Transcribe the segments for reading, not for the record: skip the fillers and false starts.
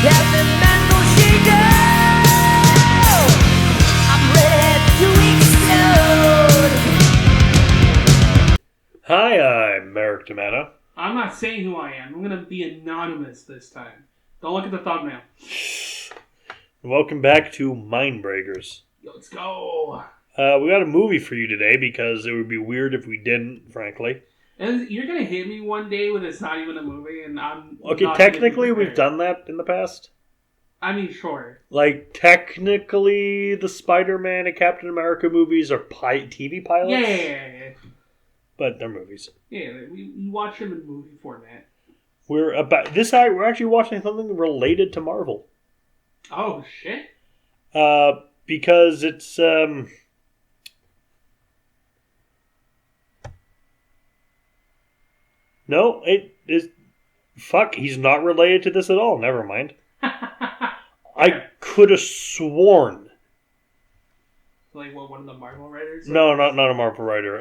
Every man go shaker. I'm ready to explode. Hi, I'm Merrick D'Amato. I'm not saying who I am. I'm going to be anonymous this time. Don't look at the thumbnail. Welcome back to Mindbreakers. Yo, let's go. We got a movie for you today because it would be weird if we didn't, frankly. And you're going to hit me one day when it's not even a movie, and I'm Okay, not technically we've done that in the past. I mean, sure. Like, technically the Spider-Man and Captain America movies are TV pilots. Yeah. But they're movies. Yeah, we watch them in movie format. We're actually watching something related to Marvel. Oh, shit. Because it's, no, it is... Fuck, he's not related to this at all. Never mind. I could have sworn... Like, what, one of the Marvel writers? No, not a Marvel writer.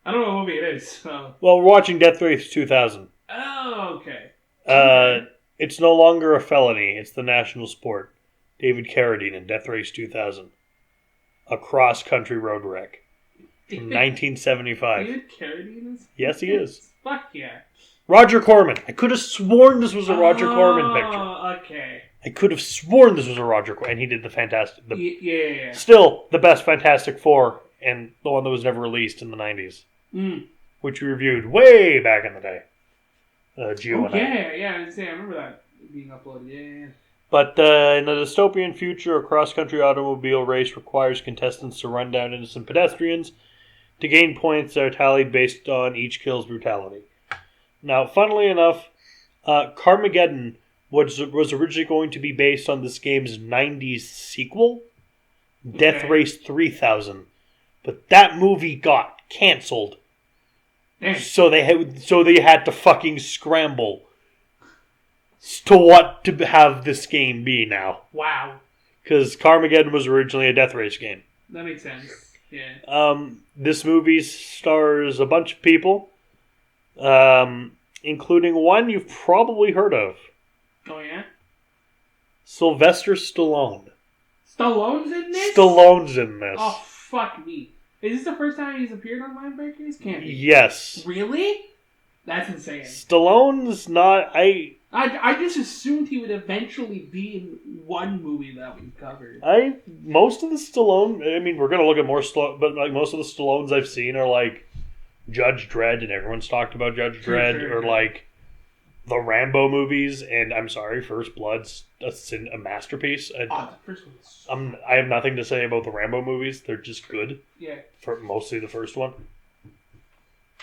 I don't know what movie it is. So. Well, we're watching Death Race 2000. Oh, okay. It's no longer a felony. It's the national sport. David Carradine in Death Race 2000. A cross-country road wreck. From 1975. David Carradine is? Yes, he is. Fuck yeah. Roger Corman. I could have sworn this was a Roger Corman picture. Oh, okay. I could have sworn this was a Roger Corman. And he did the Fantastic... Yeah. Still, the best Fantastic Four, and the one that was never released in the 90s. Which we reviewed way back in the day. Gio and I. Yeah, I remember that being uploaded. Yeah. But in a dystopian future, a cross-country automobile race requires contestants to run down innocent pedestrians to gain points that are tallied based on each kill's brutality. Now, funnily enough, Carmageddon was originally going to be based on this game's 90s sequel, Death Race 3000. But that movie got cancelled. So they had to fucking scramble to what to have this game be now. Wow. Because Carmageddon was originally a Death Race game. That makes sense. Yeah. This movie stars a bunch of people, including one you've probably heard of. Oh, yeah? Sylvester Stallone. Stallone's in this? Stalone's in this. Oh, fuck me. Is this the first time he's appeared on Mindbreakers? Can't be. Yes. Really? That's insane. Stallone's not... I just assumed he would eventually be in one movie that we covered. Most of the Stallone... I mean, we're going to look at more Stallone... But like most of the Stallones I've seen are like Judge Dredd, and everyone's talked about Judge Dredd. Sure. Or like the Rambo movies, and I'm sorry, First Blood's a masterpiece. The first one. I have nothing to say about the Rambo movies. They're just good. Yeah. For mostly the first one.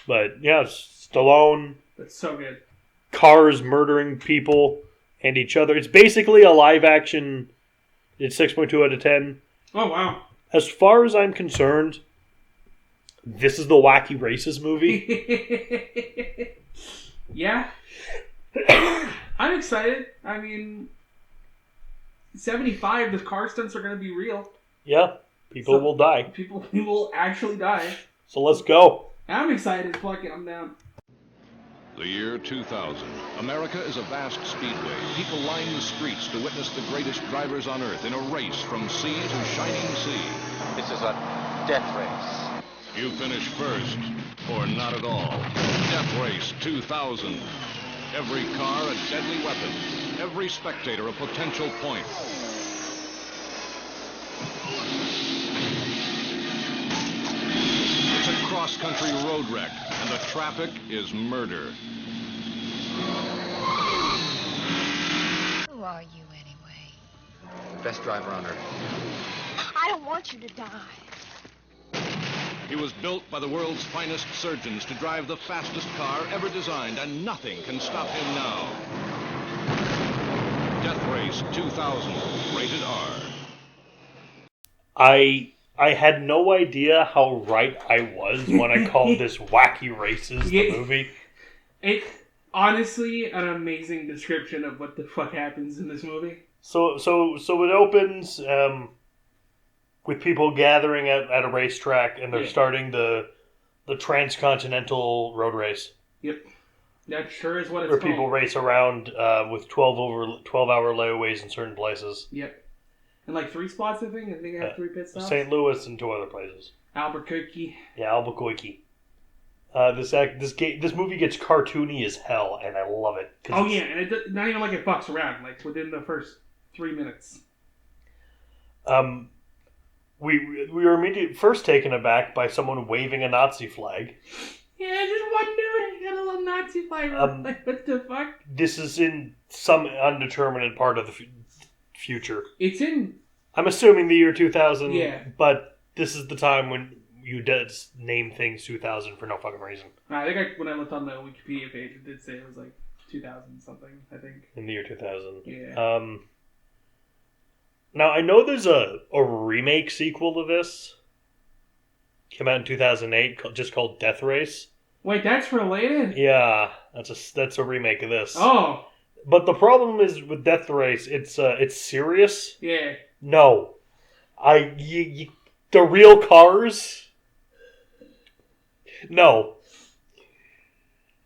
But yeah, Stallone. That's so good. Cars murdering people and each other. It's basically a live action. It's 6.2 out of 10. Oh, wow. As far as I'm concerned, this is the Wacky Races movie. Yeah. I'm excited. I mean, 75, the car stunts are going to be real. Yeah. People will die. People will actually die. So let's go. I'm excited. Fuck it. I'm down. The year 2000. America is a vast speedway. People line the streets to witness the greatest drivers on Earth in a race from sea to shining sea. This is a death race. You finish first, or not at all. Death Race 2000. Every car a deadly weapon. Every spectator a potential point. It's a cross-country road wreck, and the traffic is murder. Who are you, anyway? Best driver on Earth. I don't want you to die. He was built by the world's finest surgeons to drive the fastest car ever designed, and nothing can stop him now. Death Race 2000, rated R. I had no idea how right I was when I called this Wacky Races the movie. It's honestly an amazing description of what the fuck happens in this movie. So it opens with people gathering at a racetrack, and they're starting the transcontinental road race. Yep. That sure is what it's where called. people race around with 12-hour layaways in certain places. Yep. And like 3 spots, I think. I think I have 3 pit stops. St. Louis and 2 other places. Albuquerque. Yeah, Albuquerque. This movie gets cartoony as hell, and I love it. Oh yeah, and not even like it fucks around. Like within the first 3 minutes. We were immediately first taken aback by someone waving a Nazi flag. Yeah, just one dude got a little Nazi flag. Like what the fuck? This is in some undetermined part of the future. It's in. I'm assuming the year 2000. Yeah. But this is the time when you name things 2000 for no fucking reason. I think when I looked on the Wikipedia page, it did say it was like 2000 something. I think in the year 2000. Yeah. Now I know there's a remake sequel to this. Came out in 2008, just called Death Race. Wait, that's related? Yeah, that's a remake of this. Oh. But the problem is with Death Race, it's serious. Yeah. No, the real cars. No.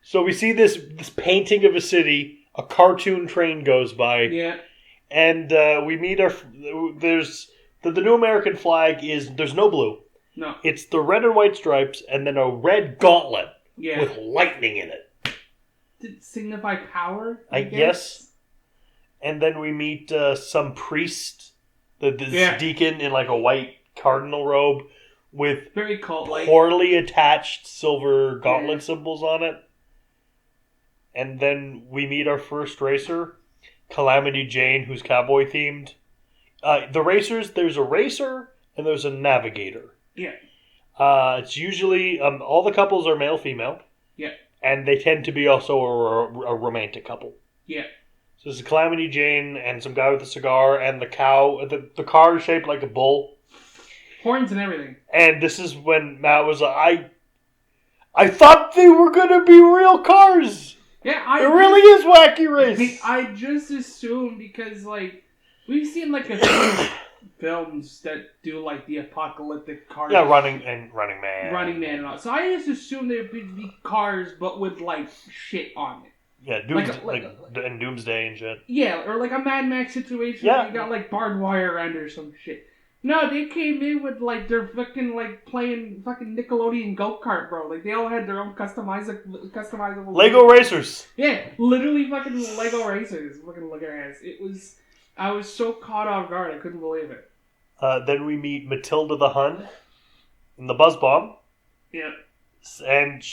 So we see this painting of a city. A cartoon train goes by. Yeah. And we meet there's the new American flag is there's no blue. No. It's the red and white stripes and then a red gauntlet Yeah. with lightning in it. Did it signify power? I guess. And then we meet some priest, this deacon in like a white cardinal robe with very cult-like, poorly attached silver gauntlet symbols on it. And then we meet our first racer, Calamity Jane, who's cowboy themed. The racers, there's a racer and there's a navigator. Yeah. It's usually all the couples are male-female. Yeah. And they tend to be also a romantic couple. Yeah. So there's a Calamity Jane and some guy with a cigar and the cow. The car is shaped like a bull. Horns and everything. And this is when Matt was like, I thought they were going to be real cars. Yeah, it really is Wacky Race. I just assumed because, like, we've seen, like, a few films that do, like, the apocalyptic cars. Yeah, Running Man. Running Man and all. So I just assumed they would be cars, but with, like, shit on it. Yeah, and Doomsday and shit. Yeah, or like a Mad Max situation where you got like barbed wire around it or some shit. No, they came in with like they're fucking like playing fucking Nickelodeon go-kart, bro. Like they all had their own customizable Lego racers. Yeah, literally fucking Lego racers. Fucking look at ass. I was so caught off guard, I couldn't believe it. Then we meet Matilda the Hun in the Buzz Bomb. Yeah. And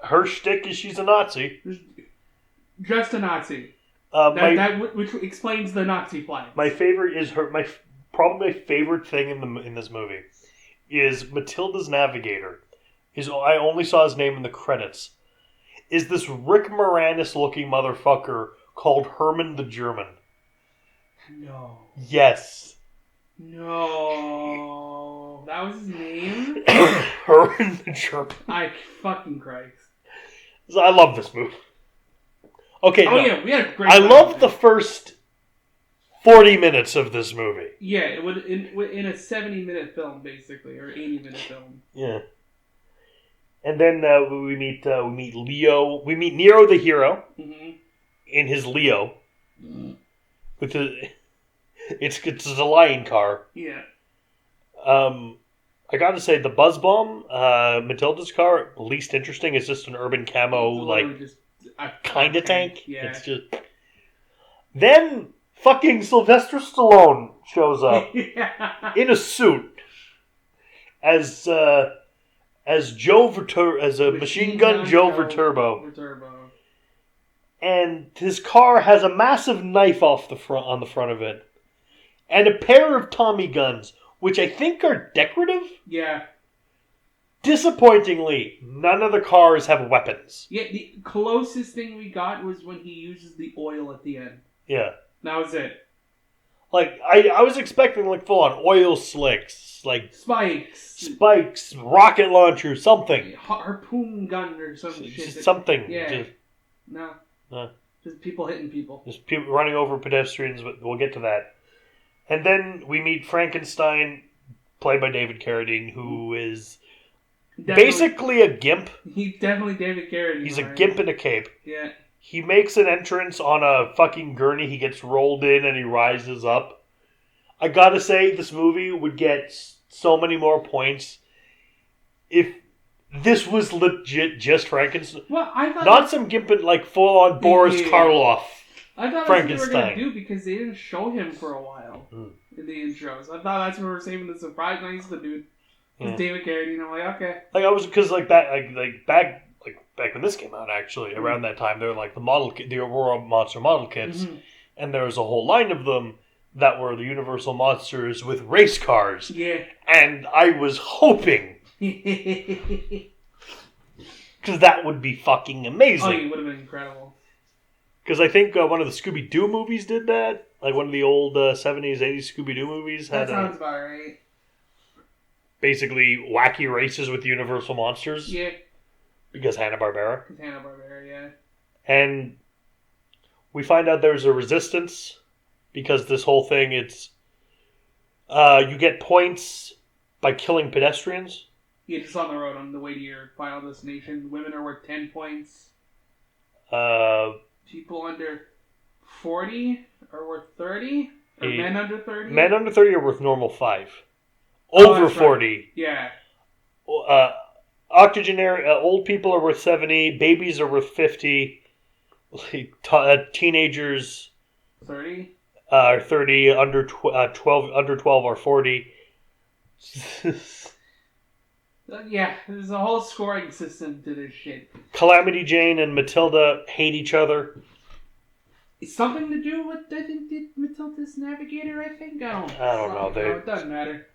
her shtick is she's a Nazi. Just a Nazi. Which explains the Nazi flag. My favorite is probably my favorite thing in this movie is Matilda's navigator. I only saw his name in the credits. Is this Rick Moranis looking motherfucker called Herman the German? No. Yes. No. That was his name? Herman the German. I fucking Christ. I love this movie. Okay, yeah, we had a great I love the first 40 minutes of this movie. Yeah, it would in a 70-minute film, basically, or 80-minute film. Yeah. And then we meet Leo. We meet Nero the hero in his Leo. With it's a lion car. Yeah. I gotta say, the Buzz Bomb, Matilda's car, least interesting. It's just an urban camo, kind of tank. Yeah. It's just. Then fucking Sylvester Stallone shows up in a suit as Joe as a machine gun Joe Viterbo. And his car has a massive knife on the front of it, and a pair of Tommy guns, which I think are decorative. Yeah. Disappointingly, none of the cars have weapons. Yeah, the closest thing we got was when he uses the oil at the end. Yeah. That was it. Like, I was expecting, like, full-on oil slicks, like... Spikes, rocket launcher, something. Harpoon gun or some shit. Just something. Yeah. No. Just people hitting people. Just people running over pedestrians, but we'll get to that. And then we meet Frankenstein, played by David Carradine, who is basically a gimp. He's definitely David Carradine. He's a gimp in a cape. Yeah. He makes an entrance on a fucking gurney. He gets rolled in and he rises up. I gotta say, this movie would get so many more points if this was legit just Frankenstein. Well, I thought Not some gimp like full-on Boris Karloff. I thought that's what they were Frankenstein. going to do because they didn't show him for a while in the intros. I thought that's what we were saving the surprise. Nice the dude. It's David Carradine. I'm like, okay. Like I was because back when this came out, actually around that time, they were like the Aurora Monster model kits, and there was a whole line of them that were the Universal Monsters with race cars. Yeah. And I was hoping because that would be fucking amazing. Oh, it would have been incredible. Because I think one of the Scooby-Doo movies did that. Like one of the old 70s, 80s Scooby-Doo movies That had sounds about right. basically wacky races with the Universal Monsters. Yeah. Because Hanna-Barbera. Hanna-Barbera, yeah. And we find out there's a resistance because this whole thing, it's... you get points by killing pedestrians. Yeah, just on the road on the way to your final destination. Women are worth 10 points. People under 40 are worth 30? Or men under 30? Men under 30 are worth normal 5. Over 40. Right. Yeah. Octogenarian, old people are worth 70. Babies are worth 50. Teenagers 30? Are 30. Under 12 are 40. Yeah, there's a whole scoring system to this shit. Calamity Jane and Matilda hate each other. It's something to do with, I think, Matilda's Navigator, I think? I don't know. It doesn't matter.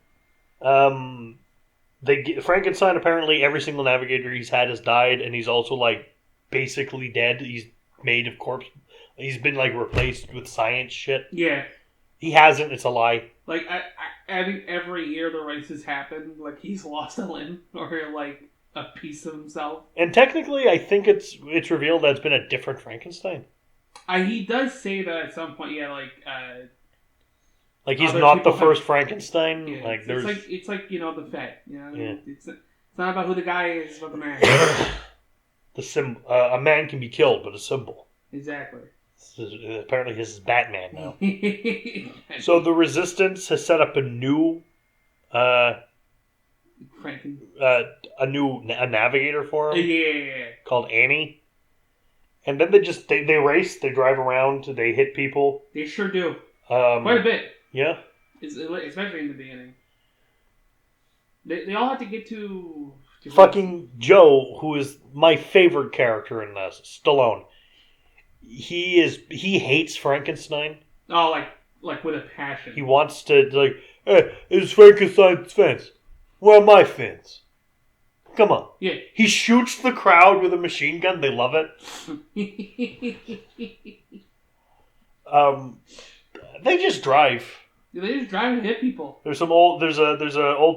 Frankenstein, apparently every single Navigator he's had has died, and he's also, like, basically dead. He's made of corpse. He's been, like, replaced with science shit. Yeah. He hasn't, it's a lie. Like, I think every year the races happen, like, he's lost a limb, or, like, a piece of himself. And technically, I think it's revealed that it's been a different Frankenstein. He does say that at some point, yeah, like he's not the first Frankenstein. Yeah, like there's, it's like you know the Fed. You know, yeah. It's not about who the guy is, it's about the man. A man can be killed, but a symbol. Exactly. Apparently, this is Batman now. So the Resistance has set up a new, a navigator for him. Yeah. Called Annie. And then they race, they drive around, they hit people. They sure do. Quite a bit. Yeah. Especially in the beginning. They all have to get to fucking Joe, who is my favorite character in this, Stallone. He hates Frankenstein. Oh, like with a passion. He wants to, like, hey, it's Frankenstein's fence. Where are my fins? Come on. Yeah. He shoots the crowd with a machine gun. They love it. They just drive. They just drive and hit people. There's a old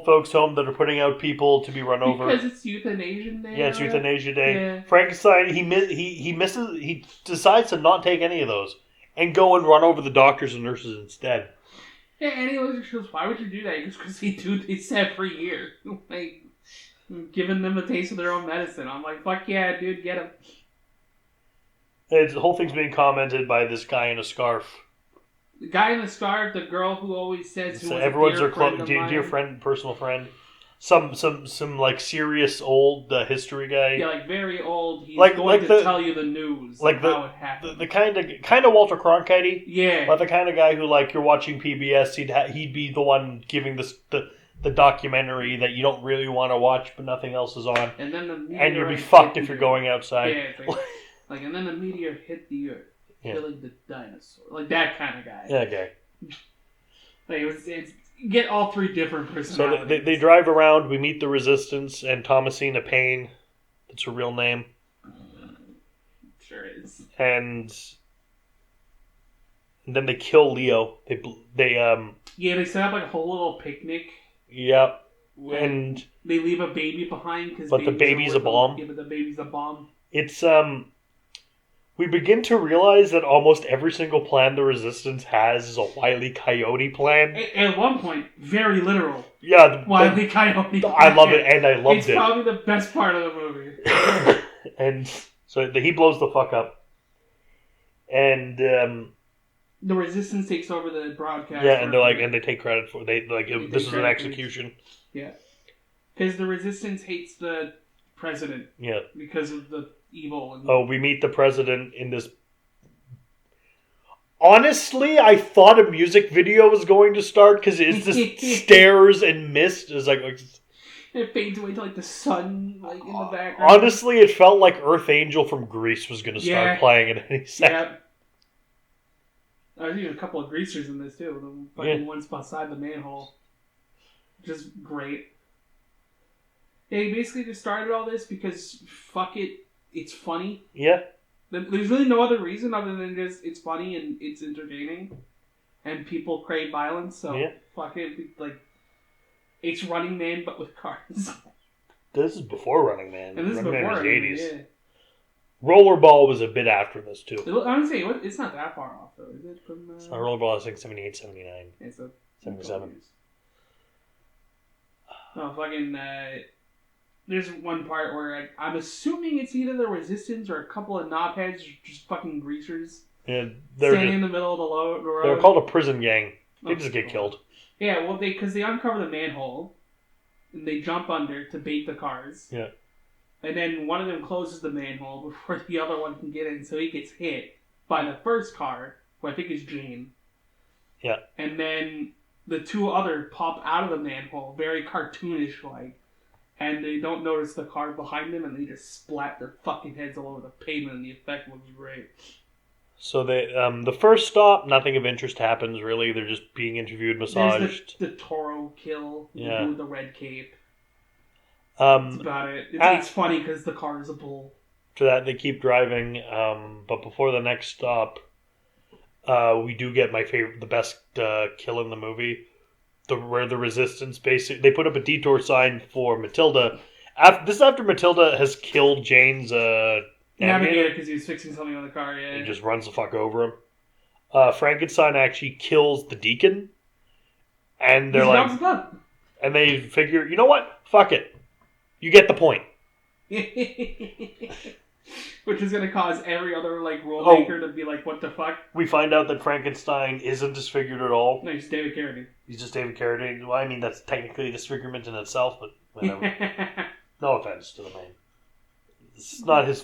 folks home that are putting out people to be run over because it's Euthanasia Day. Yeah, it's Euthanasia Day. Yeah. Frankenstein. He decides to not take any of those and go and run over the doctors and nurses instead. Yeah, and he looks and goes, "Why would you do that?" Because he do this every year, like giving them a taste of their own medicine. I'm like, "Fuck yeah, dude, get him." The whole thing's being commented by this guy in a scarf. The guy in the scarf, the girl who always says, "Who everyone's their dear friend, personal friend." Some like serious old history guy. Yeah, like very old. He's going to tell you the news, like how it happened. The kind of Walter Cronkite. Yeah, but the kind of guy who, like, you're watching PBS, he'd be the one giving the documentary that you don't really want to watch, but nothing else is on. And then and you'd be fucked if you're going outside. Yeah, like and then the meteor hit the earth, killing the dinosaur. Like that kind of guy. Yeah, okay. Like it's get all three different personalities. So they drive around. We meet the Resistance and Thomasina Payne. That's her real name. Sure is. And then they kill Leo. Yeah, they set up like a whole little picnic. Yep. And they leave a baby behind but the baby's a bomb. Yeah, but the baby's a bomb. It's we begin to realize that almost every single plan the Resistance has is a Wile E. Coyote plan. At one point, very literal. Yeah. Wile E. Coyote. I love it, and I loved it's it. It's probably the best part of the movie. And so he blows the fuck up. And, the Resistance takes over the broadcast. Yeah, and they're like, and they take credit for this is an execution. Yeah. Because the Resistance hates the president. Yeah. Because of the evil. We meet the president in this. Honestly, I thought a music video was going to start because it's just stairs and mist. It's like it fades away to like the sun, like in the background. Honestly, it felt like Earth Angel from Grease was going to start playing at any second. Yeah. There's even a couple of greasers in this too. The fucking ones beside the manhole. Just great. Yeah, he basically just started all this because fuck it, it's funny. Yeah. There's really no other reason other than just it's funny and it's entertaining, and people crave violence. So fuck it, like it's Running Man but with cars. This is before Running Man. And this Running is before Man was Running 80s. Man, yeah. Rollerball was a bit after this too. I would say it's not that far off though, is it? From Rollerball, I think 78, 79. Yeah, so 77. No, fucking. There's one part where I'm assuming it's either the Resistance or a couple of knobheads, just fucking greasers, standing in the middle of the road. They're called a prison gang. They just get killed. Yeah, well, because they uncover the manhole and they jump under to bait the cars. Yeah. And then one of them closes the manhole before the other one can get in, so he gets hit by the first car, who I think is Jane. Yeah. And then the two other pop out of the manhole, very cartoonish like, and they don't notice the car behind them, and they just splat their fucking heads all over the pavement, and the effect looks great. So they, the first stop, nothing of interest happens really. They're just being interviewed, massaged. There's the Toro kill, with the red cape. That's about it. It's funny because the car is a bull. To that, they keep driving, but before the next stop, we do get the best kill in the movie, where the Resistance basically they put up a detour sign for Matilda. This is after Matilda has killed Jane's navigator because he was fixing something on the car. Yeah, he just runs the fuck over him. Frankenstein actually kills the deacon, and they're like, and they figure, you know what? Fuck it. You get the point. Which is going to cause every other role maker to be like, what the fuck? We find out that Frankenstein isn't disfigured at all. No, he's David Carradine. He's just David Carradine. Well, I mean, that's technically a disfigurement in itself, but whatever. No offense to the man. It's not his,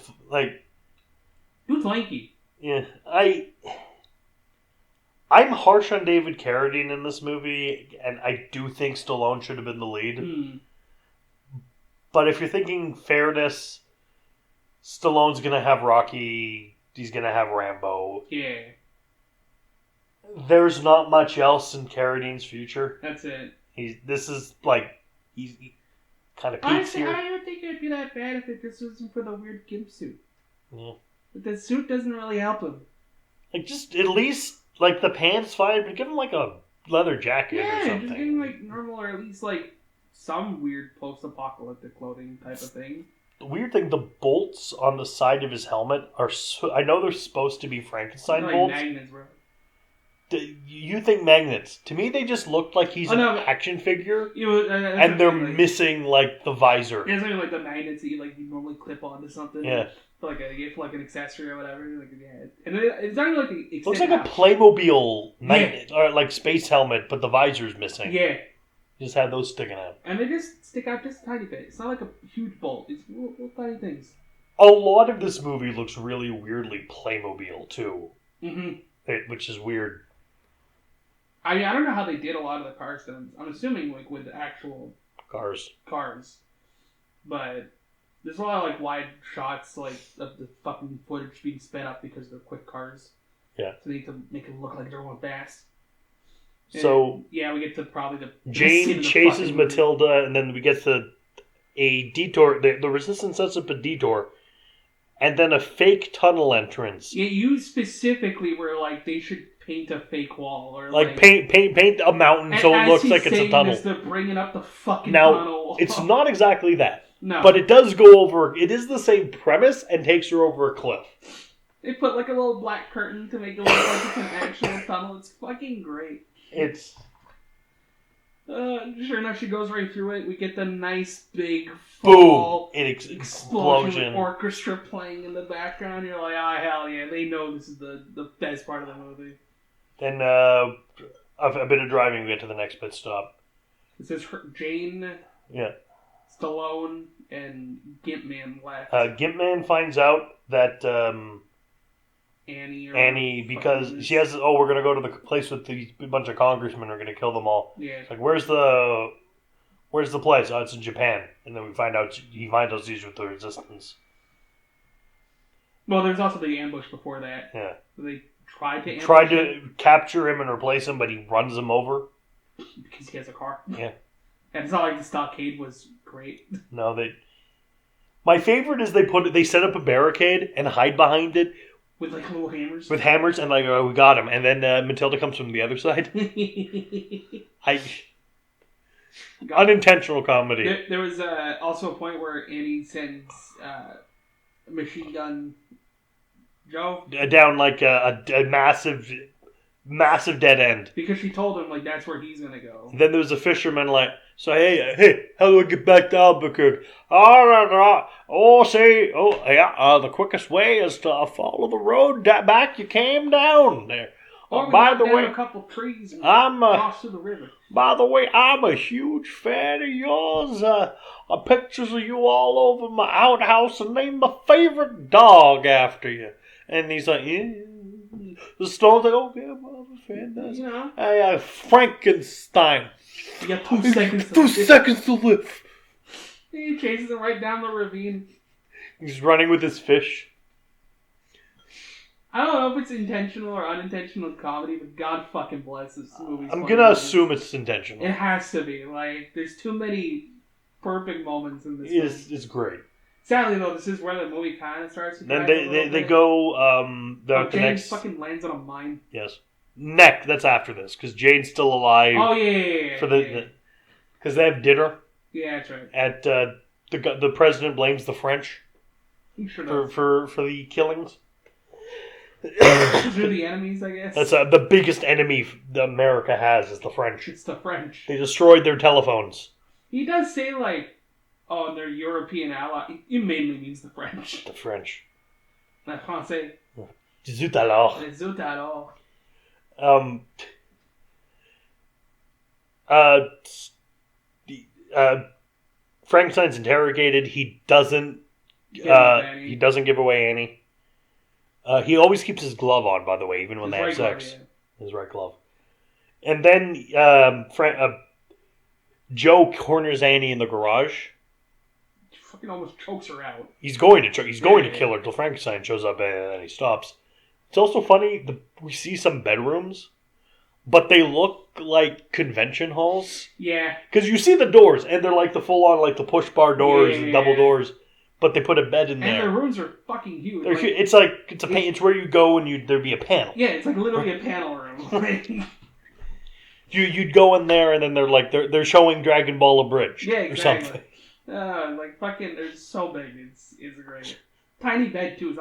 Dude's lanky. Yeah, I'm harsh on David Carradine in this movie, and I do think Stallone should have been the lead. But if you're thinking fairness, Stallone's going to have Rocky, he's going to have Rambo. Yeah. There's not much else in Carradine's future. That's it. He's kind of peaks Honestly, here. I don't even think it'd be that bad if it just wasn't for the weird gimp suit. Yeah. But the suit doesn't really help him. Just at least, the pants fine, but give him, a leather jacket or something. Just give him, normal or at least, some weird post-apocalyptic clothing type of thing. The weird thing, the bolts on the side of his helmet are I know they're supposed to be Frankenstein bolts. Magnets, bro. You think magnets. To me, they just looked like he's an action figure. And they're missing, the visor. It's like the magnets that you normally clip onto something. Yeah. For an accessory or whatever. And it's not even the looks like a Playmobil magnet, or space helmet, but the visor's missing. Yeah. You just have those sticking out. And they just stick out just a tiny bit. It's not like a huge bolt. It's little tiny things. A lot of this movie looks really weirdly Playmobil, too. Mm-hmm. Which is weird. I don't know how they did a lot of the car stunts. I'm assuming, with the actual... Cars. But there's a lot of, wide shots, of the fucking footage being sped up because they're quick cars. Yeah. So they need to make it look like they're going fast. So yeah, we get to probably the Jane chases Matilda, and then we get to a detour. The Resistance sets up a detour, and then a fake tunnel entrance. Yeah, you specifically were they should paint a fake wall or paint a mountain so it looks like it's a tunnel. They're bringing up the fucking tunnel. It's not exactly that. No, but it does go over. It is the same premise and takes her over a cliff. They put like a little black curtain to make it look like it's an actual tunnel. It's fucking great. It's... Sure enough, she goes right through it. We get the nice big boom! explosion with orchestra playing in the background. You're like, ah, hell yeah! They know this is the best part of the movie. Then a bit of driving, we get to the next pit stop. This is Jane, Stallone, and Gimpman left. Gimpman finds out that Annie, because she has, we're going to go to the place with the bunch of congressmen, we're going to kill them all. Yeah. It's like, where's the place? Oh, it's in Japan. And then he finds out he's with the resistance. Well, there's also the ambush before that. Yeah. They tried to capture him and replace him, but he runs him over. Because he has a car. Yeah. And it's not like the stockade was great. No, my favorite is they set up a barricade and hide behind it. With like little hammers? With hammers, and like, oh, we got him. And then Matilda comes from the other side. Unintentional comedy. There was also a point where Annie sends Machine Gun Joe down like a massive dead end. Because she told him like that's where he's gonna go. Then there was a fisherman like, so hey, how do I get back to Albuquerque? The quickest way is to follow the road back you came down there. By the way, a couple trees and cross through the river. By the way, I'm a huge fan of yours. Pictures of you all over my outhouse and named my favorite dog after you. And he's like, yeah. The Stone's like, oh yeah, I'm a fan. You know, Frankenstein. You got 2 seconds. 2 seconds to live. He chases him right down the ravine. He's running with his fish. I don't know if it's intentional or unintentional comedy, but God fucking bless this movie. I'm gonna assume it's intentional. It has to be. Like, there's too many perfect moments in this. It's great. Sadly, though, this is where the movie kind of starts to then they go. James fucking lands on a mine. Yes. That's after this because Jane's still alive. Oh yeah. Because they have dinner. Yeah, that's right. At the president blames the French for the killings. They're the enemies, I guess. That's the biggest enemy that America has is the French. It's the French. They destroyed their telephones. He does say like, oh, they're European ally. It mainly means the French. The French. La Français. Zut alors. Zut alors. Frankenstein's interrogated. He doesn't give away Annie. He always keeps his glove on, by the way, even when they have sex. His right glove. And then Joe corners Annie in the garage. He fucking almost chokes her out. He's going to kill her until Frankenstein shows up and then he stops. It's also funny, we see some bedrooms, but they look like convention halls. Yeah. Because you see the doors, and they're like the full-on, like the push-bar doors and double doors, but they put a bed in there. And the rooms are fucking huge. It's it's where you go and there'd be a panel. Yeah, it's like literally a panel room. You'd go in there, and then they're showing Dragon Ball Abridged. Yeah, exactly. Or something. They're so big. It's great. Tiny bed too. It's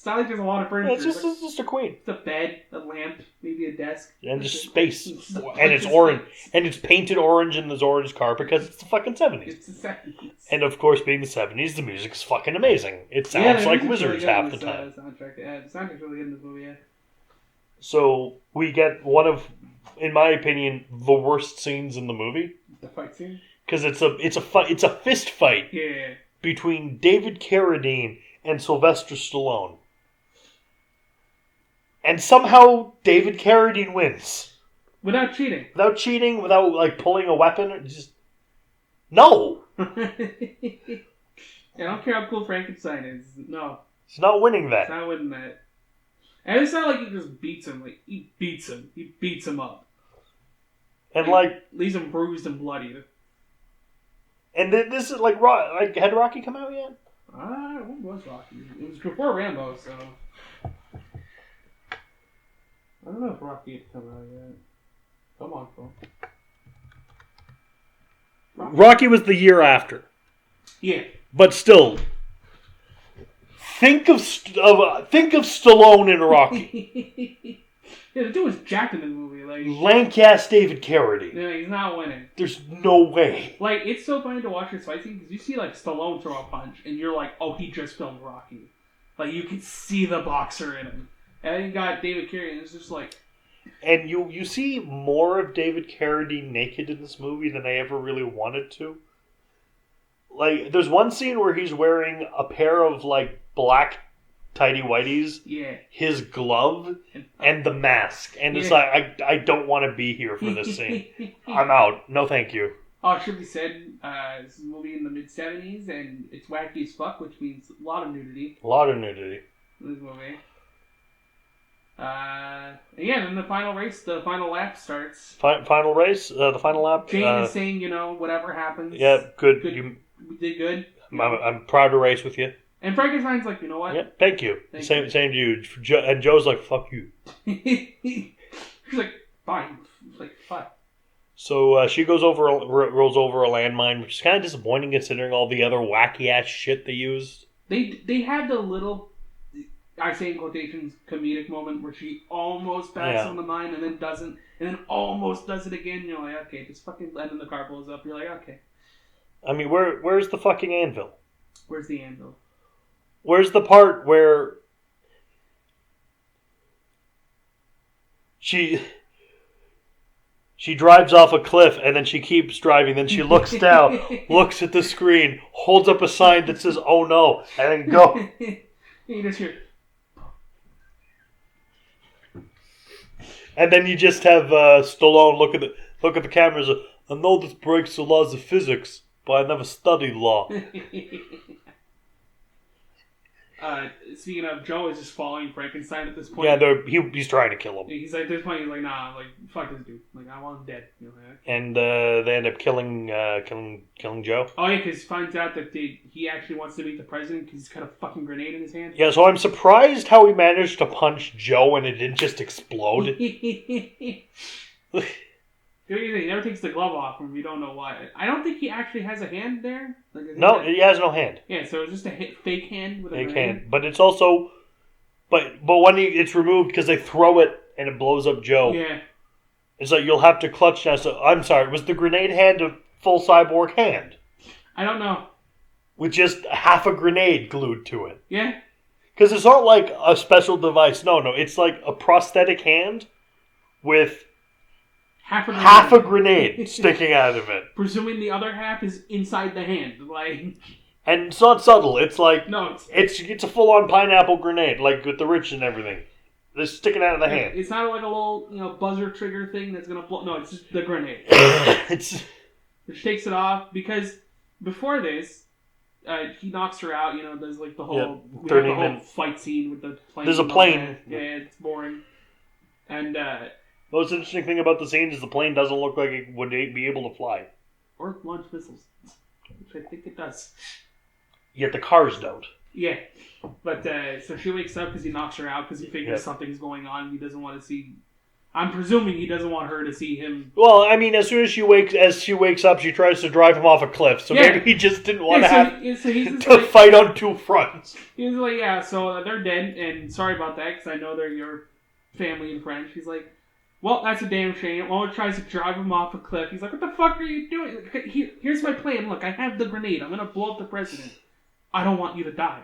not like there's a lot of furniture. It's just a queen. It's a bed, a lamp, maybe a desk, and just space. And it's orange, and it's painted orange in this orange carpet because it's the fucking 70s. It's the 70s. And of course, being the 70s, the music's fucking amazing. It sounds like Wizards half the time. The soundtrack's really good in this movie. Yeah. So we get one of, in my opinion, the worst scenes in the movie. The fight scene. Because it's a fist fight. Yeah. Between David Carradine and Sylvester Stallone. And somehow David Carradine wins. Without cheating, without like pulling a weapon. No! I don't care how cool Frankenstein is. No. He's not winning that. He's not winning that. And it's not like he just beats him. Like, he beats him. He beats him up. And leaves him bruised and bloody. And this is had Rocky come out yet? When was Rocky? It was before Rambo, so I don't know if Rocky had come out yet. Come on, Phil. Rocky was the year after. Yeah. But still, Think of Stallone in Rocky. Yeah, the dude was jacked in this movie. Like Lank-ass David Carradine. yeah, he's not winning. There's no way. Like, it's so funny to watch this fight scene because you see, like, Stallone throw a punch, and you're like, oh, he just filmed Rocky. Like, you can see the boxer in him. And then you got David Carradine, and it's just like... And you see more of David Carradine naked in this movie than I ever really wanted to. Like, there's one scene where he's wearing a pair of, like, black tighty-whities, Yeah. his glove, and the mask. And it's Yeah. like, I don't want to be here for this scene. I'm out. No thank you. Oh, it should be said, this is a movie in the mid-70s, and it's wacky as fuck, which means a lot of nudity A lot of nudity. in this movie. And yeah, then the final race, the final lap starts. Final race? The final lap? Jane is saying, whatever happens. Yeah, good. We did good. I'm proud to race with you. And Frankenstein's like, you know what? Yeah, thank you. Same to you. And Joe's like, fuck you. She's like, fine. She's like, fuck. So she rolls over a landmine, which is kind of disappointing considering all the other wacky ass shit they used. They had the little, I say in quotations, comedic moment where she almost backs on the mine and then doesn't, and then almost does it again. You're like, okay, just fucking, and then the car blows up. You're like, okay. I mean, where's the fucking anvil? Where's the anvil? Where's the part where she drives off a cliff and then she keeps driving, then she looks down, looks at the screen, holds up a sign that says, oh no, and then go. You just hear... And then you just have Stallone look at the cameras. I know this breaks the laws of physics, but I never studied law. Speaking of, Joe is just following Frankenstein at this point. Yeah, he's trying to kill him. He's like, at this point, he's like, nah, like, fuck this dude. Like, I want him dead. And they end up killing Joe. Oh yeah, because he finds out that he actually wants to meet the president because he's got a fucking grenade in his hand. Yeah, so I'm surprised how he managed to punch Joe and it didn't just explode. He never takes the glove off him. You don't know why. I don't think he actually has a hand there. No, he has no hand. Yeah, so it's just a fake hand with a Fake grenade. hand, but it's also, but when it's removed because they throw it and it blows up Joe. Yeah. It's like you'll have to clutch now. So I'm sorry, was the grenade hand a full cyborg hand? I don't know. With just half a grenade glued to it. Yeah. Because it's not like a special device. No, it's like a prosthetic hand with half a grenade sticking out of it. Presuming the other half is inside the hand, like. And it's not subtle. It's like no, it's a full-on pineapple grenade, like with the rich and everything. They're sticking out of the hand. It's not like a little buzzer trigger thing that's gonna blow. No, it's just the grenade. Which takes it off because before this, he knocks her out. There's like the whole the whole fight scene with the plane. There's a plane. Yeah, it's boring. And most interesting thing about the scene is the plane doesn't look like it would be able to fly. Or launch missiles. Which I think it does. Yet the cars don't. Yeah. But, so she wakes up because he knocks her out because he figures something's going on. He doesn't want to see... I'm presuming he doesn't want her to see him. Well, I mean, as soon as she wakes up, she tries to drive him off a cliff. So maybe he just didn't want to fight on two fronts. He's like, yeah, so they're dead, and sorry about that because I know they're your family and friends. She's like... Well, that's a damn shame. Owen tries to drive him off a cliff. He's like, what the fuck are you doing? Here's my plan. Look, I have the grenade. I'm going to blow up the president. I don't want you to die.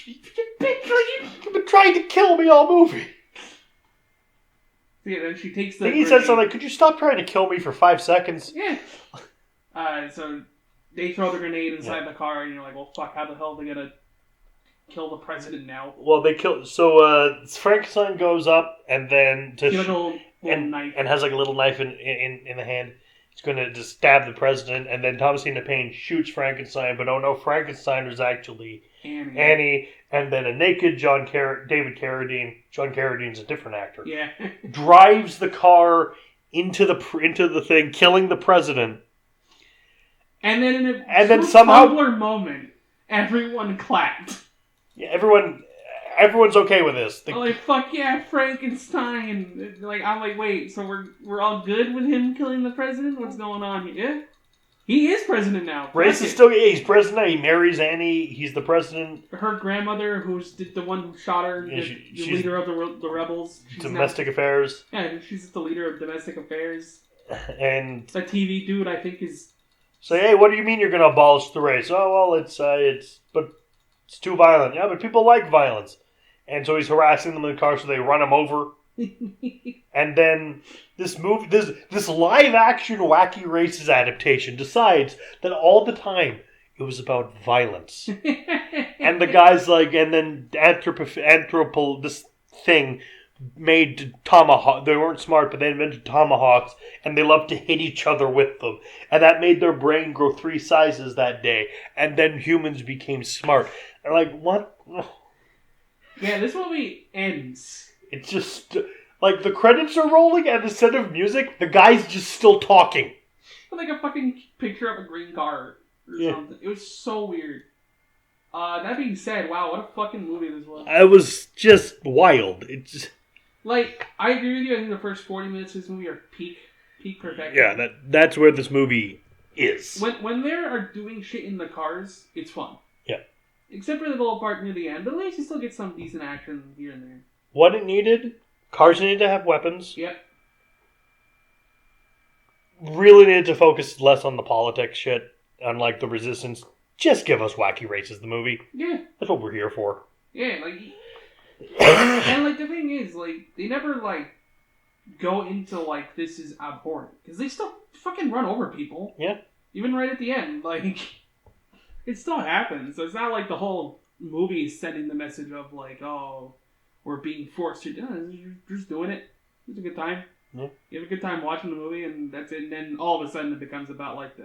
You've been trying to kill me all movie. So yeah, then she takes the grenade. He said something like, could you stop trying to kill me for 5 seconds? Yeah. So they throw the grenade inside the car, and you're like, well, fuck, how the hell are they going to kill the president now? Well, they kill... So, Frankenstein goes up, and then... knife. And has like a little knife in the hand. He's going to just stab the president, and then Thomasina Payne shoots Frankenstein, but oh no, Frankenstein was actually Annie, and then a naked David Carradine. John Carradine's a different actor. Yeah. drives the car into the thing, killing the president. And then in a somehow Tumblr moment, everyone clapped. Yeah, everyone's okay with this. Like, fuck yeah, Frankenstein. Like, I'm like, wait, so we're all good with him killing the president? What's going on here? He is president now. Race is still... Yeah, he's president. He marries Annie. He's the president. Her grandmother, who's the one who shot her, Yeah, the leader of the rebels. Domestic affairs. Yeah, she's the leader of domestic affairs. And... The TV dude, I think, is... Say, hey, what do you mean you're going to abolish the race? Oh, well, but it's too violent. Yeah, but people like violence. And so he's harassing them in the car, so they run him over. And then this live-action Wacky Races adaptation decides that all the time it was about violence. And the guy's like, and then this thing made tomahawk. They weren't smart, but they invented tomahawks, and they loved to hit each other with them. And that made their brain grow 3 sizes that day. And then humans became smart. And like, what? Yeah, this movie ends. It's just, like, the credits are rolling, and instead of music, the guy's just still talking. Like a fucking picture of a green car or something. It was so weird. That being said, wow, what a fucking movie this was. It was just wild. It's like, I agree with you. I think the first 40 minutes of this movie are peak perfection. Yeah, that's where this movie is. When they are doing shit in the cars, it's fun. Yeah. Except for the little part near the end. But at least you still get some decent action here and there. What it needed, cars needed to have weapons. Yep. Really needed to focus less on the politics shit, unlike the Resistance. Just give us Wacky Races, the movie. Yeah. That's what we're here for. Yeah, like... and, like, the thing is, like, they never, like, go into, like, this is abhorrent. Because they still fucking run over people. Yeah. Even right at the end. Like, it still happens. So it's not like the whole movie is sending the message of, like, oh... We're being forced to do it. You're just doing it. It's a good time. Yeah. You have a good time watching the movie, and that's it. And then all of a sudden it becomes about, like,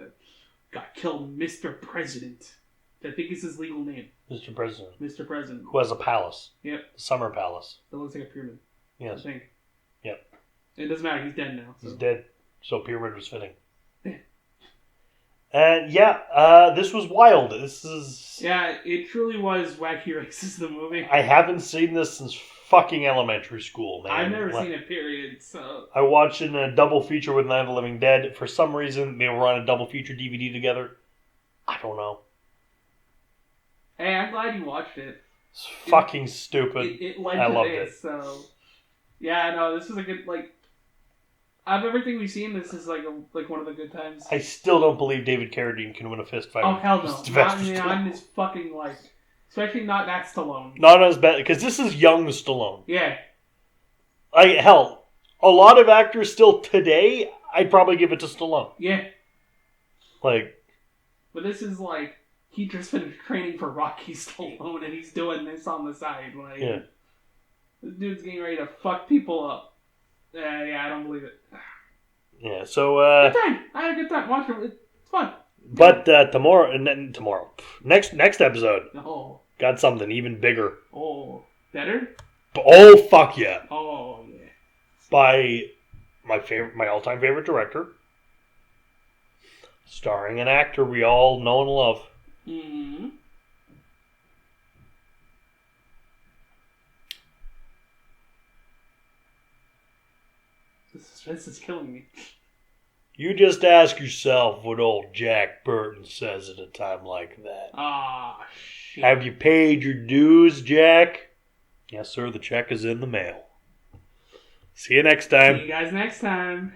got killed Mr. President. I think is his legal name. Mr. President. Mr. President. Who has a palace. Yep. The Summer Palace. That looks like a pyramid. Yes. I think. Yep. It doesn't matter. He's dead now. So. He's dead. So pyramid was fitting. Yeah. And this was wild. Yeah, it truly was Wacky Races, the movie. I haven't seen this since fucking elementary school, man. I've never seen it, period, so... I watched it in a double feature with Night of the Living Dead. For some reason, they were on a double feature DVD together. I don't know. Hey, I'm glad you watched it. It's fucking stupid. It led I to loved this, it. so... Yeah, no, this was a good, like... Out of everything we've seen, this is, like one of the good times. I still don't believe David Carradine can win a fist fight. Oh, hell no. Sylvester Not Stallone. on his fucking, like... Especially not that Stallone. Not as bad, because this is young Stallone. Yeah. Hell, a lot of actors still today, I'd probably give it to Stallone. Yeah. Like... But this is, like... He just finished training for Rocky Stallone, and he's doing this on the side. Like... Yeah. This dude's getting ready to fuck people up. Yeah, I don't believe it. Yeah, so... Good time. I had a good time watching it. It's fun. But tomorrow... Next episode... Oh. Got something even bigger. Oh. Better? Oh, fuck yeah. Oh, yeah. By my all-time favorite director. Starring an actor we all know and love. Mm-hmm. This is killing me. You just ask yourself what old Jack Burton says at a time like that. Ah, shit. Have you paid your dues, Jack? Yes, sir, the check is in the mail. See you next time. See you guys next time.